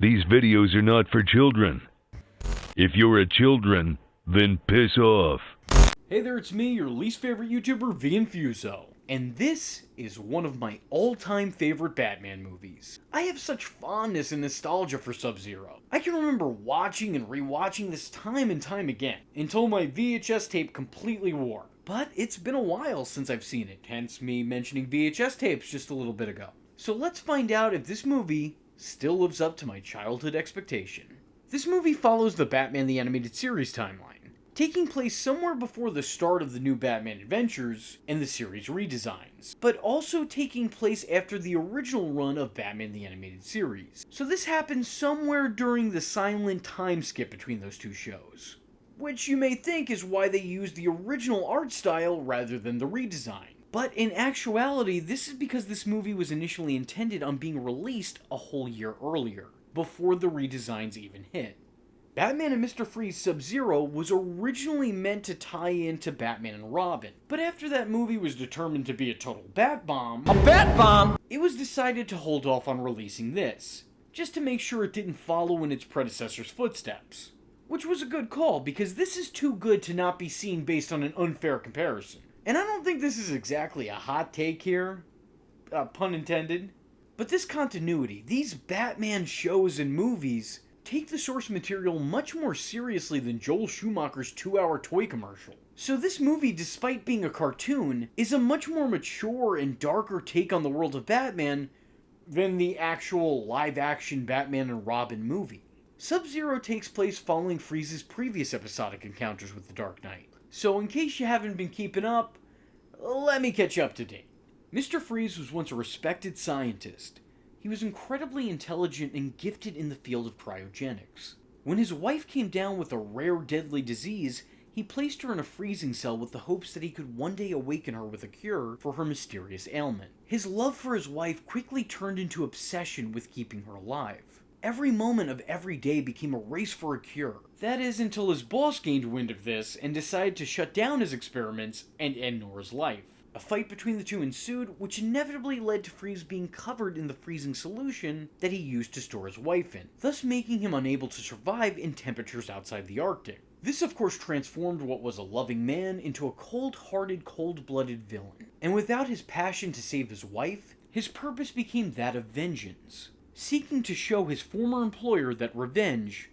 These videos are not for children. If you're a children, then piss off. Hey there, it's me, your least favorite YouTuber, Infuso. And this is one of my all-time favorite Batman movies. I have such fondness and nostalgia for SubZero. I can remember watching and rewatching this time and time again, until my VHS tape completely wore. But it's been a while since I've seen it, hence me mentioning VHS tapes just a little bit ago. So let's find out if this movie still lives up to my childhood expectation. This movie follows the Batman the Animated Series timeline, taking place somewhere before the start of the new Batman adventures and the series redesigns, but also taking place after the original run of Batman the Animated Series. So this happens somewhere during the silent time skip between those two shows, which you may think is why they used the original art style rather than the redesign. But in actuality, this is because this movie was initially intended on being released a whole year earlier, before the redesigns even hit. Batman and Mr. Freeze SubZero was originally meant to tie into Batman and Robin, but after that movie was determined to be a total bat bomb, it was decided to hold off on releasing this, just to make sure it didn't follow in its predecessor's footsteps. Which was a good call, because this is too good to not be seen based on an unfair comparison. And I don't think this is exactly a hot take here, pun intended, but this continuity, these Batman shows and movies, take the source material much more seriously than Joel Schumacher's 2-hour toy commercial. So this movie, despite being a cartoon, is a much more mature and darker take on the world of Batman than the actual live-action Batman and Robin movie. SubZero takes place following Freeze's previous episodic encounters with the Dark Knight. So in case you haven't been keeping up, let me catch you up to date. Mr. Freeze was once a respected scientist. He was incredibly intelligent and gifted in the field of cryogenics. When his wife came down with a rare deadly disease, he placed her in a freezing cell with the hopes that he could one day awaken her with a cure for her mysterious ailment. His love for his wife quickly turned into obsession with keeping her alive. Every moment of every day became a race for a cure. That is, until his boss gained wind of this and decided to shut down his experiments and end Nora's life. A fight between the two ensued, which inevitably led to Freeze being covered in the freezing solution that he used to store his wife in, thus making him unable to survive in temperatures outside the Arctic. This of course transformed what was a loving man into a cold-hearted, cold-blooded villain. And without his passion to save his wife, his purpose became that of vengeance, seeking to show his former employer that revenge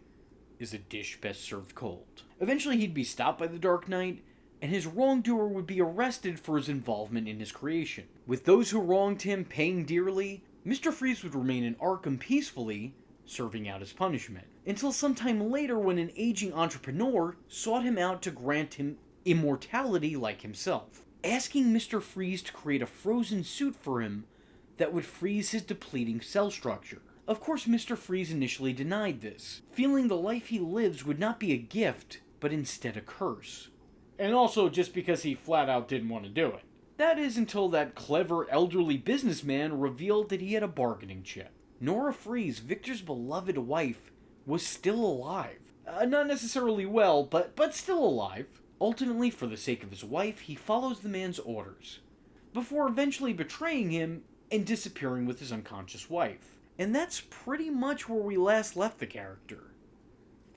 is a dish best served cold. Eventually he'd be stopped by the Dark Knight, and his wrongdoer would be arrested for his involvement in his creation. With those who wronged him paying dearly, Mr. Freeze would remain in Arkham peacefully, serving out his punishment, until sometime later when an aging entrepreneur sought him out to grant him immortality like himself, asking Mr. Freeze to create a frozen suit for him that would freeze his depleting cell structure. Of course, Mr. Freeze initially denied this, feeling the life he lives would not be a gift, but instead a curse. And also just because he flat out didn't want to do it. That is until that clever elderly businessman revealed that he had a bargaining chip. Nora Freeze, Victor's beloved wife, was still alive. Not necessarily well, but still alive. Ultimately, for the sake of his wife, he follows the man's orders, before eventually betraying him and disappearing with his unconscious wife. And that's pretty much where we last left the character.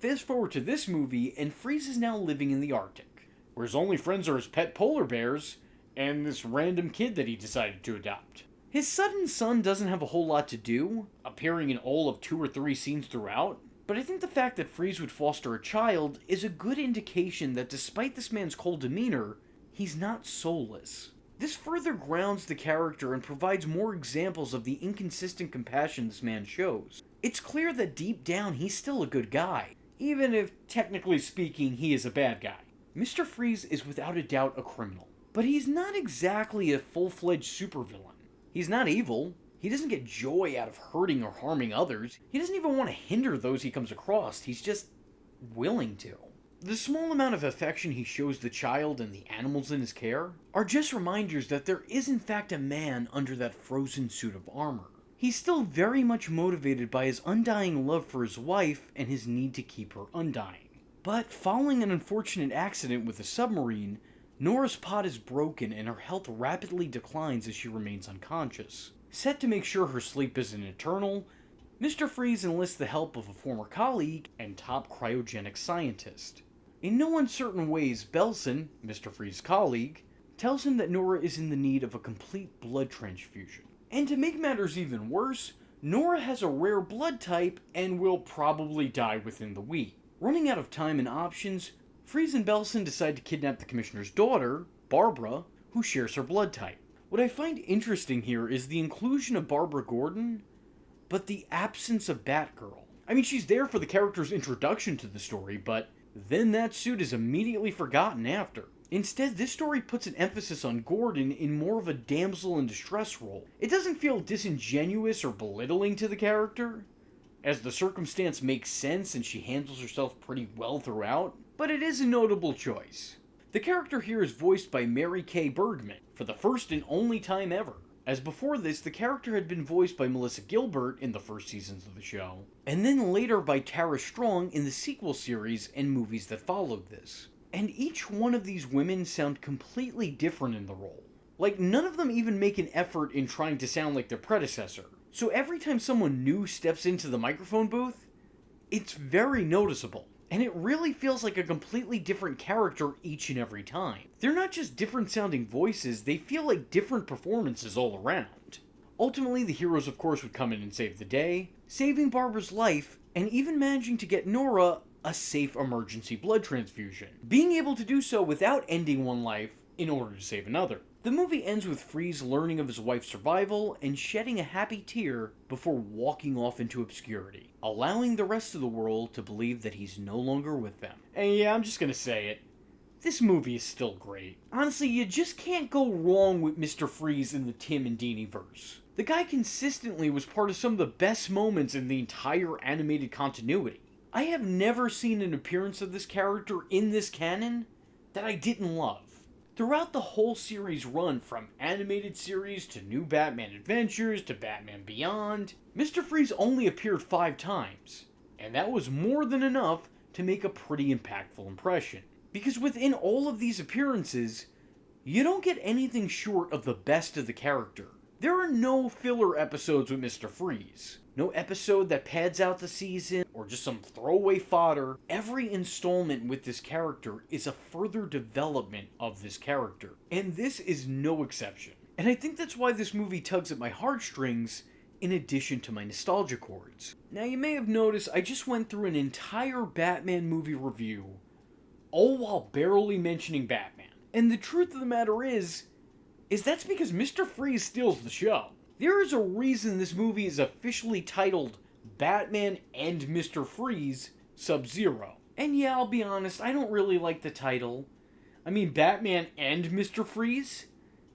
Fast forward to this movie, and Freeze is now living in the Arctic, where his only friends are his pet polar bears and this random kid that he decided to adopt. His sudden son doesn't have a whole lot to do, appearing in all of 2 or 3 scenes throughout, but I think the fact that Freeze would foster a child is a good indication that despite this man's cold demeanor, he's not soulless. This further grounds the character and provides more examples of the inconsistent compassion this man shows. It's clear that deep down he's still a good guy, even if, technically speaking, he is a bad guy. Mr. Freeze is without a doubt a criminal, but he's not exactly a full-fledged supervillain. He's not evil. He doesn't get joy out of hurting or harming others. He doesn't even want to hinder those he comes across. He's just willing to. The small amount of affection he shows the child and the animals in his care are just reminders that there is in fact a man under that frozen suit of armor. He's still very much motivated by his undying love for his wife and his need to keep her undying. But following an unfortunate accident with a submarine, Nora's pod is broken and her health rapidly declines as she remains unconscious. Set to make sure her sleep isn't eternal, Mr. Freeze enlists the help of a former colleague and top cryogenic scientist. In no uncertain ways, Belson, Mr. Freeze's colleague, tells him that Nora is in the need of a complete blood transfusion. And to make matters even worse, Nora has a rare blood type and will probably die within the week. Running out of time and options, Freeze and Belson decide to kidnap the Commissioner's daughter, Barbara, who shares her blood type. What I find interesting here is the inclusion of Barbara Gordon, but the absence of Batgirl. I mean, she's there for the character's introduction to the story, but then that suit is immediately forgotten after. Instead, this story puts an emphasis on Gordon in more of a damsel in distress role. It doesn't feel disingenuous or belittling to the character, as the circumstance makes sense and she handles herself pretty well throughout, but it is a notable choice. The character here is voiced by Mary Kay Bergman, for the first and only time ever. As before this, the character had been voiced by Melissa Gilbert in the first seasons of the show, and then later by Tara Strong in the sequel series and movies that followed this. And each one of these women sound completely different in the role. Like, none of them even make an effort in trying to sound like their predecessor. So every time someone new steps into the microphone booth, it's very noticeable. And it really feels like a completely different character each and every time. They're not just different sounding voices, they feel like different performances all around. Ultimately, the heroes of course would come in and save the day, saving Barbara's life, and even managing to get Nora a safe emergency blood transfusion, being able to do so without ending one life in order to save another. The movie ends with Freeze learning of his wife's survival and shedding a happy tear before walking off into obscurity, allowing the rest of the world to believe that he's no longer with them. And yeah, I'm just gonna say it. This movie is still great. Honestly, you just can't go wrong with Mr. Freeze in the Tim and Deanie verse. The guy consistently was part of some of the best moments in the entire animated continuity. I have never seen an appearance of this character in this canon that I didn't love. Throughout the whole series run, from animated series to New Batman Adventures to Batman Beyond, Mr. Freeze only appeared 5 times, and that was more than enough to make a pretty impactful impression. Because within all of these appearances, you don't get anything short of the best of the character. There are no filler episodes with Mr. Freeze. No episode that pads out the season or just some throwaway fodder. Every installment with this character is a further development of this character. And this is no exception. And I think that's why this movie tugs at my heartstrings in addition to my nostalgia chords. Now you may have noticed I just went through an entire Batman movie review, all while barely mentioning Batman. And the truth of the matter is that's because Mr. Freeze steals the show. There is a reason this movie is officially titled Batman and Mr. Freeze, SubZero. And yeah, I'll be honest, I don't really like the title. I mean, Batman and Mr. Freeze?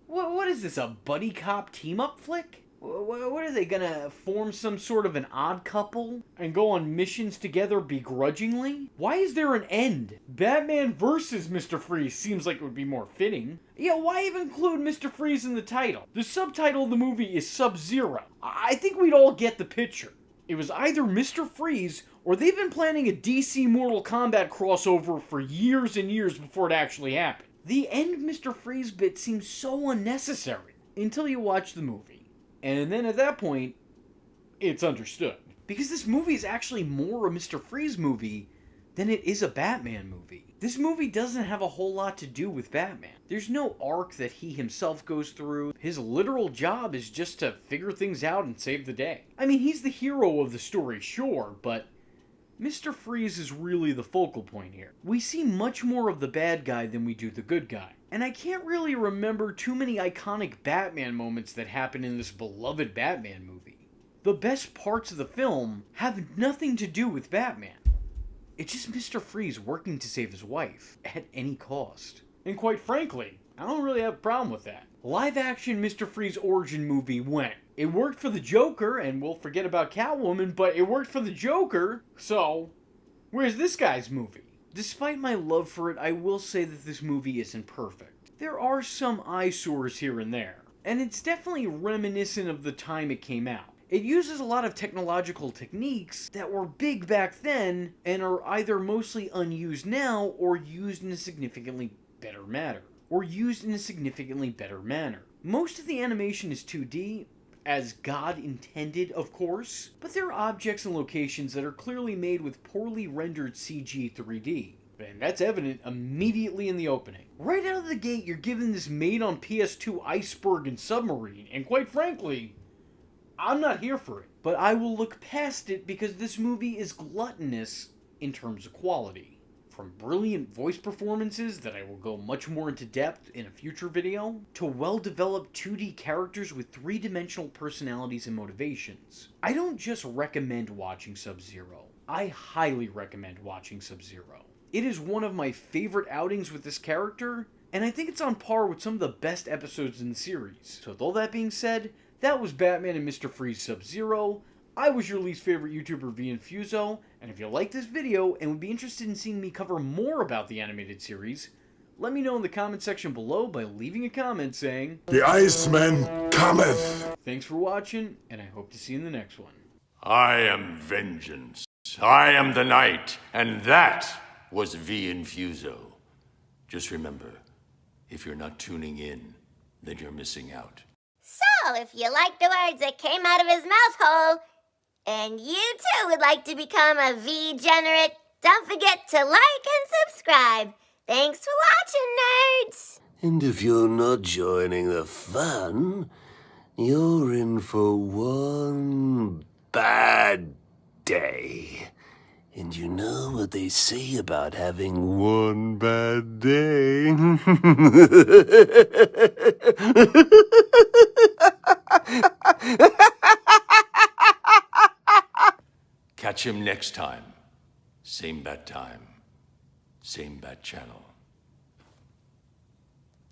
What is this, a buddy cop team-up flick? What are they gonna form some sort of an odd couple and go on missions together begrudgingly? Why is there an end? Batman versus Mr. Freeze seems like it would be more fitting. Yeah, why even include Mr. Freeze in the title? The subtitle of the movie is SubZero. I think we'd all get the picture. It was either Mr. Freeze or they've been planning a DC Mortal Kombat crossover for years and years before it actually happened. The end Mr. Freeze bit seems so unnecessary until you watch the movie. And then at that point, it's understood. Because this movie is actually more a Mr. Freeze movie than it is a Batman movie. This movie doesn't have a whole lot to do with Batman. There's no arc that he himself goes through. His literal job is just to figure things out and save the day. I mean, he's the hero of the story, sure, but Mr. Freeze is really the focal point here. We see much more of the bad guy than we do the good guy. And I can't really remember too many iconic Batman moments that happen in this beloved Batman movie. The best parts of the film have nothing to do with Batman. It's just Mr. Freeze working to save his wife at any cost. And quite frankly, I don't really have a problem with that. Live action Mr. Freeze origin movie went. It worked for the Joker, and we'll forget about Catwoman, but it worked for the Joker, so where's this guy's movie? Despite my love for it, I will say that this movie isn't perfect. There are some eyesores here and there, and it's definitely reminiscent of the time it came out. It uses a lot of technological techniques that were big back then and are either mostly unused now or used in a significantly better manner. Most of the animation is 2D, as God intended, of course, but there are objects and locations that are clearly made with poorly rendered CG 3D. And that's evident immediately in the opening. Right out of the gate, you're given this made on PS2 iceberg and submarine, and quite frankly, I'm not here for it. But I will look past it because this movie is gluttonous in terms of quality. From brilliant voice performances that I will go much more into depth in a future video, to well-developed 2D characters with three-dimensional personalities and motivations. I don't just recommend watching SubZero. I highly recommend watching SubZero. It is one of my favorite outings with this character, and I think it's on par with some of the best episodes in the series. So with all that being said, that was Batman and Mr. Freeze SubZero. I was your least favorite YouTuber, Infuso, and if you like this video and would be interested in seeing me cover more about the animated series, let me know in the comment section below by leaving a comment saying, "The Iceman cometh!" Thanks for watching, and I hope to see you in the next one. I am vengeance. I am the night, and that was Infuso. Just remember, if you're not tuning in, then you're missing out. So, if you like the words that came out of his mouth hole, and you too would like to become a V-generate, don't forget to like and subscribe. Thanks for watching, nerds! And if you're not joining the fun, you're in for one bad day. And you know what they say about having one bad day? Catch him next time. Same bat time. Same bat channel.